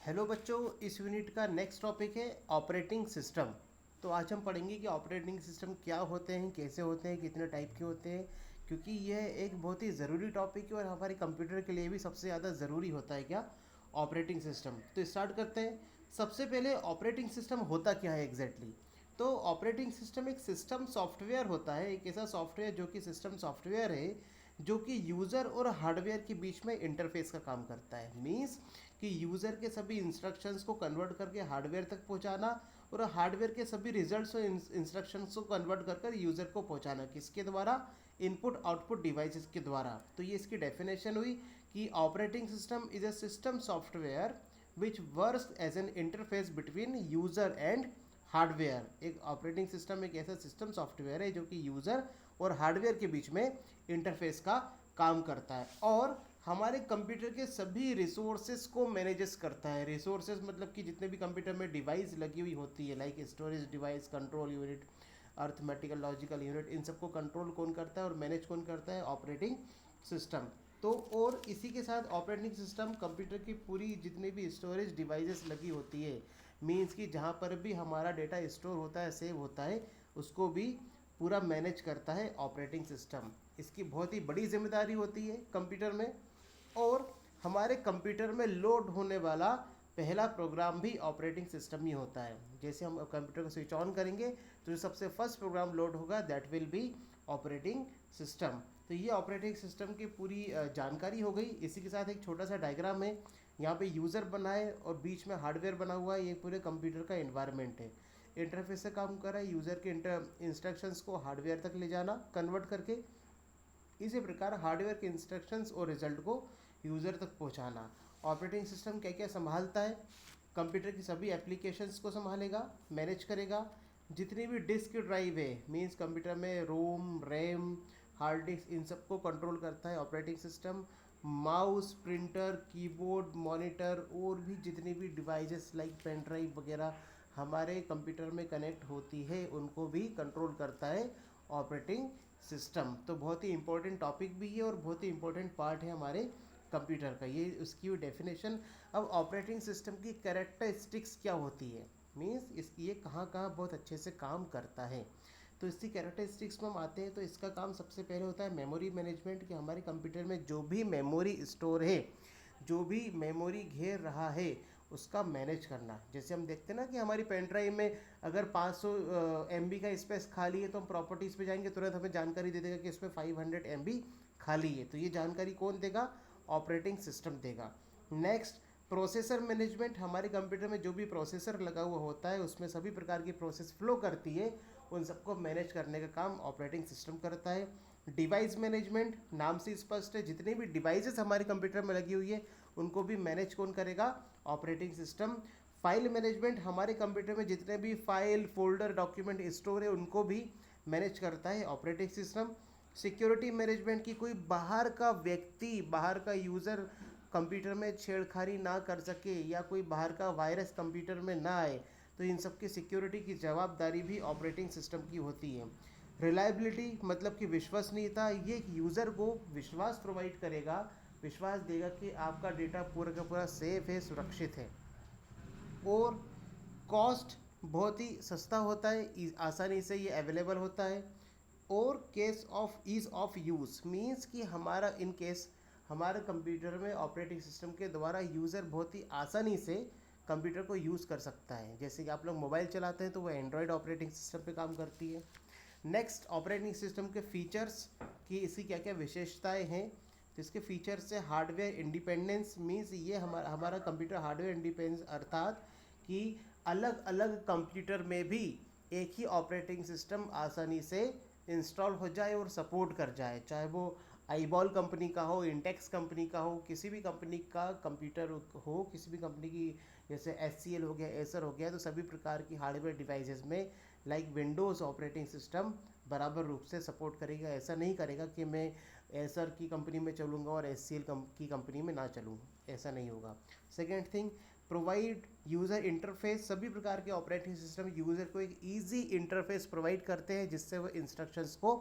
Hello बच्चों, इस unit का नेक्स्ट टॉपिक है ऑपरेटिंग सिस्टम। तो आज हम पढ़ेंगे कि ऑपरेटिंग सिस्टम क्या होते हैं, कैसे होते हैं, कितने टाइप के होते हैं, क्योंकि यह एक बहुत ही ज़रूरी टॉपिक है और हमारे कंप्यूटर के लिए भी सबसे ज़्यादा ज़रूरी होता है क्या, ऑपरेटिंग सिस्टम। तो स्टार्ट करते हैं। सबसे पहले ऑपरेटिंग सिस्टम होता क्या है एग्जैक्टली। तो ऑपरेटिंग सिस्टम एक सिस्टम सॉफ्टवेयर होता है, एक ऐसा सॉफ्टवेयर जो कि सिस्टम सॉफ्टवेयर है जो कि यूज़र और हार्डवेयर के बीच में इंटरफेस का काम करता है। मींस कि यूज़र के सभी इंस्ट्रक्शंस को कन्वर्ट करके हार्डवेयर तक पहुंचाना और हार्डवेयर के सभी रिजल्ट्स और इंस्ट्रक्शंस को कन्वर्ट कर कर यूज़र को पहुंचाना, किसके द्वारा, इनपुट आउटपुट डिवाइसेस के द्वारा। तो ये इसकी डेफिनेशन हुई कि operating system is a system software which works as an interface between user and hardware. एक ऑपरेटिंग सिस्टम एक ऐसा सिस्टम सॉफ्टवेयर है जो कि यूज़र और हार्डवेयर के बीच में इंटरफेस का काम करता है और हमारे कंप्यूटर के सभी रिसोर्सेज को मैनेजेस करता है। रिसोर्सेज मतलब कि जितने भी कंप्यूटर में डिवाइस लगी हुई होती है, like storage device, control unit, arithmetical logical unit, इन सबको कंट्रोल कौन करता है और मैनेज कौन करता है, ऑपरेटिंग सिस्टम। तो और इसी के साथ ऑपरेटिंग सिस्टम कंप्यूटर की पूरी जितनी भी स्टोरेज डिवाइसेस लगी होती है, मीन्स कि जहाँ पर भी हमारा डेटा स्टोर होता है, सेव होता है, उसको भी पूरा मैनेज करता है ऑपरेटिंग सिस्टम। इसकी बहुत ही बड़ी जिम्मेदारी होती है कंप्यूटर में। और हमारे कंप्यूटर में लोड होने वाला पहला प्रोग्राम भी ऑपरेटिंग सिस्टम ही होता है। जैसे हम कंप्यूटर को स्विच ऑन करेंगे तो जो सबसे फर्स्ट प्रोग्राम लोड होगा that will be operating system. तो ये ऑपरेटिंग सिस्टम की पूरी जानकारी हो गई। इसी के साथ एक छोटा सा डायग्राम है, यहाँ पे यूज़र बना है और बीच में हार्डवेयर बना हुआ है। ये पूरे कंप्यूटर का एनवायरनमेंट है, इंटरफेस से काम कर रहा है, यूज़र के इंस्ट्रक्शंस को हार्डवेयर तक ले जाना कन्वर्ट करके, इसी प्रकार हार्डवेयर के इंस्ट्रक्शंस और रिजल्ट को यूज़र तक पहुंचाना। ऑपरेटिंग सिस्टम क्या क्या संभालता है, कंप्यूटर की सभी एप्लीकेशंस को संभालेगा, मैनेज करेगा। जितनी भी डिस्क ड्राइव है, मीन्स कंप्यूटर में रोम, रैम, हार्ड डिस्क, इन सबको कंट्रोल करता है operating system. Mouse, printer, keyboard, monitor और भी जितनी भी डिवाइसेस लाइक पेन ड्राइव वगैरह हमारे कंप्यूटर में कनेक्ट होती है, उनको भी कंट्रोल करता है ऑपरेटिंग सिस्टम। तो बहुत ही इंपॉर्टेंट टॉपिक भी है और बहुत ही इंपॉर्टेंट पार्ट है हमारे कंप्यूटर का, ये उसकी डेफिनेशन। अब ऑपरेटिंग सिस्टम की कैरेक्टरिस्टिक्स क्या होती है, मीन्स इसकी ये कहाँ कहाँ बहुत अच्छे से काम करता है। तो इसकी कैरेक्टरिस्टिक्स में हम आते हैं तो इसका काम सबसे पहले होता है मेमोरी मैनेजमेंट, कि हमारे कंप्यूटर में जो भी मेमोरी स्टोर है, जो भी मेमोरी घेर रहा है, उसका मैनेज करना। जैसे हम देखते हैं ना कि हमारी पेन ड्राइव में अगर 500 MB का स्पेस खाली है तो हम प्रॉपर्टीज़ पे जाएंगे, तुरंत हमें जानकारी दे देगा कि इसमें 500 MB खाली है। तो ये जानकारी कौन देगा, ऑपरेटिंग सिस्टम देगा। Next, processor management. हमारे कंप्यूटर में जो भी प्रोसेसर लगा हुआ होता है उसमें सभी प्रकार की प्रोसेस फ्लो करती है, उन सबको मैनेज करने का काम ऑपरेटिंग सिस्टम करता है। डिवाइस मैनेजमेंट, नाम से स्पष्ट है, जितनी भी डिवाइसेस हमारे कंप्यूटर में लगी हुई है उनको भी मैनेज कौन करेगा, ऑपरेटिंग सिस्टम। फाइल मैनेजमेंट, हमारे कंप्यूटर में जितने भी फाइल, फोल्डर, डॉक्यूमेंट स्टोर है उनको भी मैनेज करता है ऑपरेटिंग सिस्टम। सिक्योरिटी मैनेजमेंट, की कोई बाहर का व्यक्ति, बाहर का यूज़र कंप्यूटर में छेड़खानी ना कर सके या कोई बाहर का वायरस कंप्यूटर में ना आए, तो इन सब की सिक्योरिटी की जवाबदारी भी ऑपरेटिंग सिस्टम की होती है। रिलायबिलिटी मतलब कि विश्वसनीयता, ये एक यूज़र को विश्वास प्रोवाइड करेगा, विश्वास देगा कि आपका डेटा पूरा का पूरा सेफ है, सुरक्षित है। और कॉस्ट, बहुत ही सस्ता होता है, आसानी से ये अवेलेबल होता है। और case of ease of use, means कि हमारा इन केस हमारे कंप्यूटर में ऑपरेटिंग सिस्टम के द्वारा यूज़र बहुत ही आसानी से कंप्यूटर को यूज़ कर सकता है। जैसे कि आप लोग मोबाइल चलाते हैं तो वो एंड्रॉयड ऑपरेटिंग सिस्टम पे काम करती है। नेक्स्ट, ऑपरेटिंग सिस्टम के फीचर्स की इसकी क्या क्या विशेषताएं हैं। तो इसके फीचर्स से हार्डवेयर इंडिपेंडेंस, मीन्स ये हमारा हमारा कंप्यूटर हार्डवेयर इंडिपेंडेंस, अर्थात कि अलग अलग कंप्यूटर में भी एक ही ऑपरेटिंग सिस्टम आसानी से इंस्टॉल हो जाए और सपोर्ट कर जाए, चाहे वो आईबॉल कंपनी का हो, इंटेक्स कंपनी का हो, किसी भी कंपनी का कंप्यूटर हो, किसी भी कंपनी की, जैसे HCL हो गया, एसर हो गया, तो सभी प्रकार की हार्डवेयर डिवाइसेस में लाइक विंडोज़ ऑपरेटिंग सिस्टम बराबर रूप से सपोर्ट करेगा। ऐसा नहीं करेगा कि मैं एसर की कंपनी में चलूँगा और HCL की कंपनी में ना चलूँ, ऐसा नहीं होगा। Second thing, provide user interface, सभी प्रकार के ऑपरेटिंग सिस्टम यूज़र को एक ईजी इंटरफेस प्रोवाइड करते हैं जिससे वो इंस्ट्रक्शंस को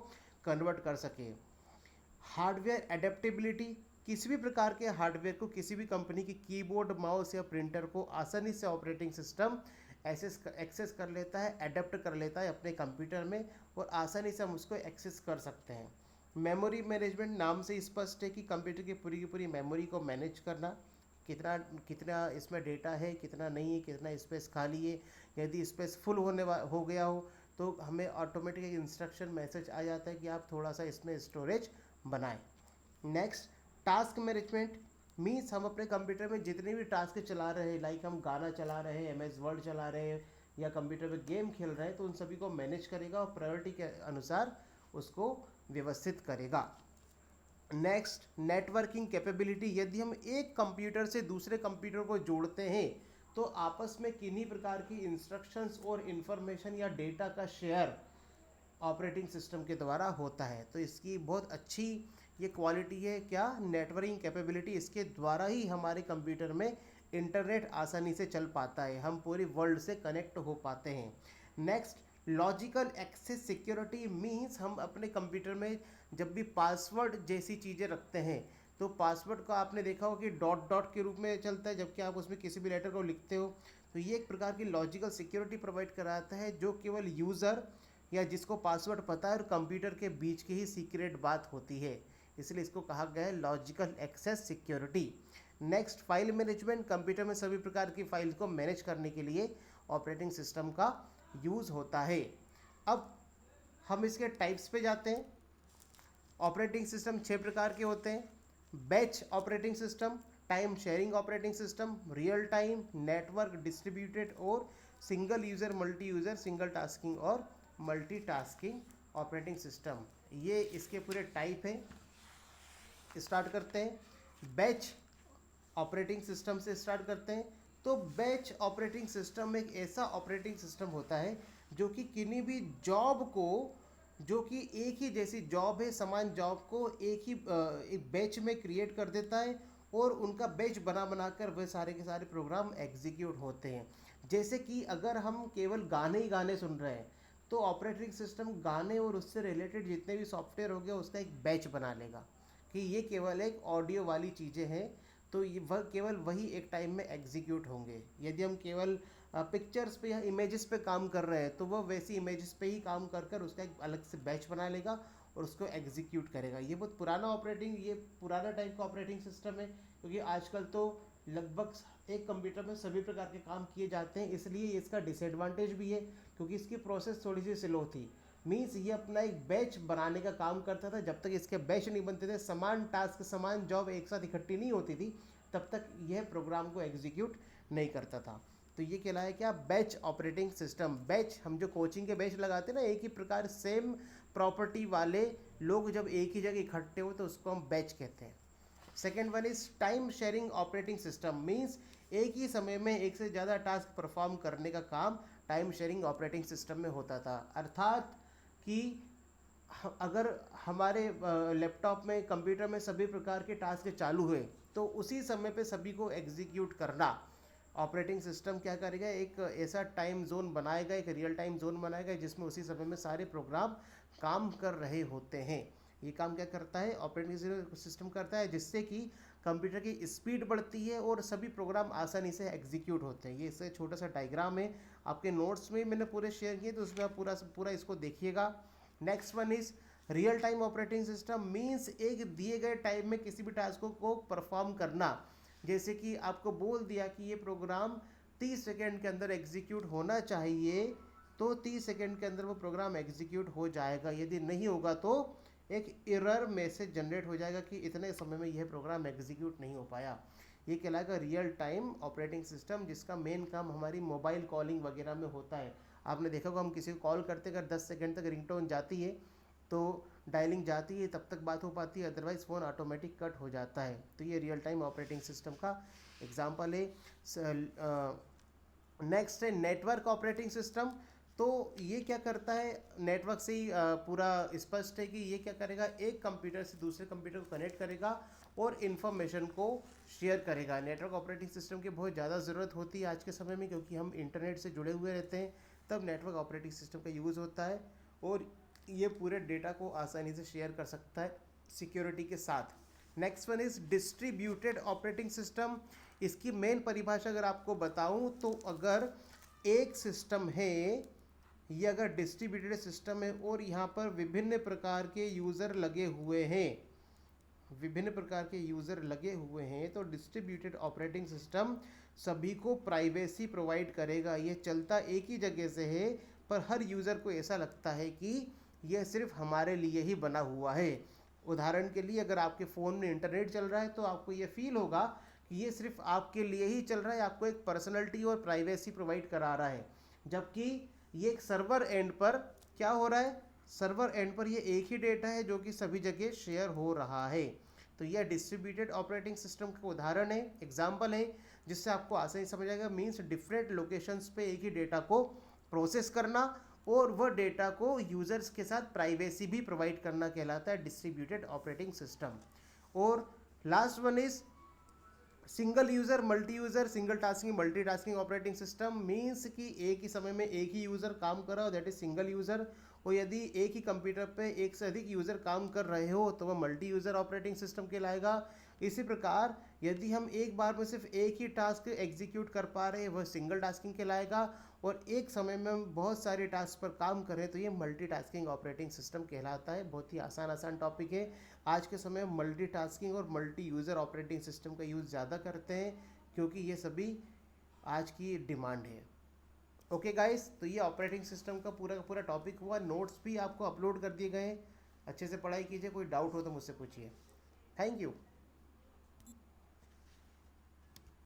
कन्वर्ट कर सके। हार्डवेयर एडेप्टेबिलिटी, किसी भी प्रकार के हार्डवेयर को, किसी भी कंपनी की कीबोर्ड, माउस या प्रिंटर को आसानी से ऑपरेटिंग सिस्टम एक्सेस कर लेता है, अडेप्ट कर लेता है अपने कंप्यूटर में, और आसानी से हम उसको एक्सेस कर सकते हैं। मेमोरी मैनेजमेंट नाम से स्पष्ट है कि कंप्यूटर की पूरी मेमोरी को मैनेज करना, कितना कितना इसमें डेटा है, कितना नहीं है, कितना स्पेस खाली है। यदि स्पेस फुल हो गया हो तो हमें ऑटोमेटिक एक इंस्ट्रक्शन मैसेज आ जाता है कि आप थोड़ा सा इसमें स्टोरेज बनाएं। नेक्स्ट, टास्क मैनेजमेंट मीन्स हम अपने कंप्यूटर में जितने भी टास्क चला रहे हैं, लाइक हम गाना चला रहे हैं, MS वर्ड चला रहे हैं, या कंप्यूटर में गेम खेल रहे हैं, तो उन सभी को मैनेज करेगा और प्रायोरिटी के अनुसार उसको व्यवस्थित करेगा। नेक्स्ट, नेटवर्किंग कैपेबिलिटी, यदि हम एक कंप्यूटर से दूसरे कंप्यूटर को जोड़ते हैं तो आपस में किन्हीं प्रकार की इंस्ट्रक्शंस और इंफॉर्मेशन या डेटा का शेयर ऑपरेटिंग सिस्टम के द्वारा होता है। तो इसकी बहुत अच्छी ये क्वालिटी है, क्या, नेटवर्किंग कैपेबिलिटी। इसके द्वारा ही हमारे कंप्यूटर में इंटरनेट आसानी से चल पाता है, हम पूरी वर्ल्ड से कनेक्ट हो पाते हैं। Next, logical access security means हम अपने कंप्यूटर में जब भी पासवर्ड जैसी चीज़ें रखते हैं तो पासवर्ड को आपने देखा हो कि डॉट डॉट के रूप में चलता है, जबकि आप उसमें किसी भी लेटर को लिखते हो। तो ये एक प्रकार की लॉजिकल सिक्योरिटी प्रोवाइड कराता है, जो केवल यूज़र या जिसको पासवर्ड पता है और कंप्यूटर के बीच की ही सीक्रेट बात होती है, इसलिए इसको कहा गया है logical access security. Next, file management, computer में सभी प्रकार की फाइल्स को मैनेज करने के लिए ऑपरेटिंग सिस्टम का यूज़ होता है। अब हम इसके टाइप्स पे जाते हैं। ऑपरेटिंग सिस्टम 6 प्रकार के होते हैं। Batch operating system, time sharing operating system, real time, network distributed और single user, multi user, single tasking और मल्टीटास्किंग ऑपरेटिंग सिस्टम, ये इसके पूरे टाइप हैं। स्टार्ट करते हैं बैच ऑपरेटिंग सिस्टम से स्टार्ट करते हैं। तो बैच ऑपरेटिंग सिस्टम एक ऐसा ऑपरेटिंग सिस्टम होता है जो कि किन्हीं भी जॉब को, जो कि एक ही जैसी जॉब है, समान जॉब को एक बैच में क्रिएट कर देता है और उनका बैच बना बनाकर वह सारे के सारे प्रोग्राम एग्जीक्यूट होते हैं। जैसे कि अगर हम केवल गाने ही गाने सुन रहे हैं तो ऑपरेटिंग सिस्टम गाने और उससे रिलेटेड जितने भी सॉफ्टवेयर हो गए उसका एक बैच बना लेगा कि ये केवल एक ऑडियो वाली चीज़ें हैं, तो ये वह केवल वही एक टाइम में एग्जीक्यूट होंगे। यदि हम केवल पिक्चर्स पे या इमेजेस पे काम कर रहे हैं तो वह वैसी इमेजेस पे ही काम कर कर उसका एक अलग से बैच बना लेगा और उसको एग्जीक्यूट करेगा। ये बहुत पुराना टाइप का ऑपरेटिंग सिस्टम है, क्योंकि आजकल तो लगभग एक कंप्यूटर में सभी प्रकार के काम किए जाते हैं, इसलिए इसका डिसएडवांटेज भी है क्योंकि इसकी प्रोसेस थोड़ी सी स्लो थी। मीन्स ये अपना एक बैच बनाने का काम करता था, जब तक इसके बैच नहीं बनते थे, समान टास्क समान जॉब एक साथ इकट्ठी नहीं होती थी, तब तक यह प्रोग्राम को एग्जीक्यूट नहीं करता था। तो ये कहलाया क्या, बैच ऑपरेटिंग सिस्टम। बैच, हम जो कोचिंग के बैच लगाते हैं ना, एक ही प्रकार सेम प्रॉपर्टी वाले लोग जब एक ही जगह इकट्ठे हो तो उसको हम बैच कहते हैं। Second one is time sharing operating system means एक ही समय में एक से ज़्यादा टास्क परफॉर्म करने का काम टाइम शेयरिंग ऑपरेटिंग सिस्टम में होता था। अर्थात कि अगर हमारे लैपटॉप में, कंप्यूटर में सभी प्रकार के टास्क चालू हुए तो उसी समय पे सभी को एग्जीक्यूट करना ऑपरेटिंग सिस्टम क्या करेगा, एक ऐसा टाइम जोन बनाएगा, एक रियल टाइम जोन बनाएगा जिसमें उसी समय में सारे प्रोग्राम काम कर रहे होते हैं। ये काम क्या करता है, ऑपरेटिंग सिस्टम करता है, जिससे कि कंप्यूटर की स्पीड बढ़ती है और सभी प्रोग्राम आसानी से एग्जीक्यूट होते हैं। ये इससे छोटा सा डायग्राम है, आपके नोट्स में मैंने पूरे शेयर किए, तो उसमें आप पूरा इसको देखिएगा। Next one is real time operating system means एक दिए गए टाइम में किसी भी टास्क को परफॉर्म करना। जैसे कि आपको बोल दिया कि ये प्रोग्राम 30 सेकेंड के अंदर एग्जीक्यूट होना चाहिए, तो 30 सेकेंड के अंदर वो प्रोग्राम एग्जीक्यूट हो जाएगा। यदि नहीं होगा तो एक एरर मैसेज जनरेट हो जाएगा कि इतने समय में यह प्रोग्राम एग्जीक्यूट नहीं हो पाया। ये कहलाएगा रियल टाइम ऑपरेटिंग सिस्टम, जिसका मेन काम हमारी मोबाइल कॉलिंग वगैरह में होता है। आपने देखा होगा हम किसी को कॉल करते अगर 10 सेकेंड तक रिंगटोन जाती है तो डायलिंग जाती है तब तक बात हो पाती है, अदरवाइज फ़ोन ऑटोमेटिक कट हो जाता है। तो ये रियल टाइम ऑपरेटिंग सिस्टम का एग्जांपल है। नेक्स्ट है नेटवर्क ऑपरेटिंग सिस्टम। तो ये क्या करता है, नेटवर्क से ही पूरा स्पष्ट है कि ये क्या करेगा, एक कंप्यूटर से दूसरे कंप्यूटर को कनेक्ट करेगा और इन्फॉर्मेशन को शेयर करेगा। नेटवर्क ऑपरेटिंग सिस्टम की बहुत ज़्यादा ज़रूरत होती है आज के समय में, क्योंकि हम इंटरनेट से जुड़े हुए रहते हैं, तब नेटवर्क ऑपरेटिंग सिस्टम का यूज़ होता है और ये पूरे डेटा को आसानी से शेयर कर सकता है सिक्योरिटी के साथ। Next one is distributed operating system. इसकी मेन परिभाषा अगर आपको बताऊं तो अगर एक सिस्टम है, ये अगर डिस्ट्रीब्यूटेड सिस्टम है और यहाँ पर विभिन्न प्रकार के यूज़र लगे हुए हैं, विभिन्न प्रकार के यूज़र लगे हुए हैं, तो डिस्ट्रीब्यूटेड ऑपरेटिंग सिस्टम सभी को प्राइवेसी प्रोवाइड करेगा। ये चलता एक ही जगह से है पर हर यूज़र को ऐसा लगता है कि यह सिर्फ हमारे लिए ही बना हुआ है। उदाहरण के लिए अगर आपके फ़ोन में इंटरनेट चल रहा है तो आपको ये फील होगा कि ये सिर्फ आपके लिए ही चल रहा है, आपको एक पर्सनैलिटी और प्राइवेसी प्रोवाइड करा रहा है। जबकि ये एक सर्वर एंड पर क्या हो रहा है, सर्वर एंड पर ये एक ही डेटा है जो कि सभी जगह शेयर हो रहा है। तो यह डिस्ट्रीब्यूटेड ऑपरेटिंग सिस्टम का उदाहरण है, एग्जाम्पल है, जिससे आपको आसानी समझ आएगा। मीन्स डिफरेंट लोकेशंस पे एक ही डेटा को प्रोसेस करना और वह डेटा को यूजर्स के साथ प्राइवेसी भी प्रोवाइड करना कहलाता है डिस्ट्रीब्यूटेड ऑपरेटिंग सिस्टम। और last one is single user multi user single tasking multi tasking operating system. Means कि एक ही समय में एक ही यूज़र काम कर रहा हो, दैट इज सिंगल यूज़र। और यदि एक ही कंप्यूटर पे एक से अधिक यूज़र काम कर रहे हो तो वह मल्टी यूज़र ऑपरेटिंग सिस्टम कहलाएगा। इसी प्रकार यदि हम एक बार में सिर्फ एक ही टास्क एग्जीक्यूट कर पा रहे हैं वह सिंगल टास्किंग कहलाएगा। और एक समय में हम बहुत सारे टास्क पर काम करें तो ये मल्टीटास्किंग ऑपरेटिंग सिस्टम कहलाता है। बहुत ही आसान आसान टॉपिक है। आज के समय में मल्टीटास्किंग और मल्टी यूज़र ऑपरेटिंग सिस्टम का यूज़ ज़्यादा करते हैं क्योंकि ये सभी आज की डिमांड है। ओके गाइस, तो ये ऑपरेटिंग सिस्टम का पूरा टॉपिक हुआ। नोट्स भी आपको अपलोड कर दिए गए हैं, अच्छे से पढ़ाई कीजिए। कोई डाउट हो तो मुझसे पूछिए। Thank you.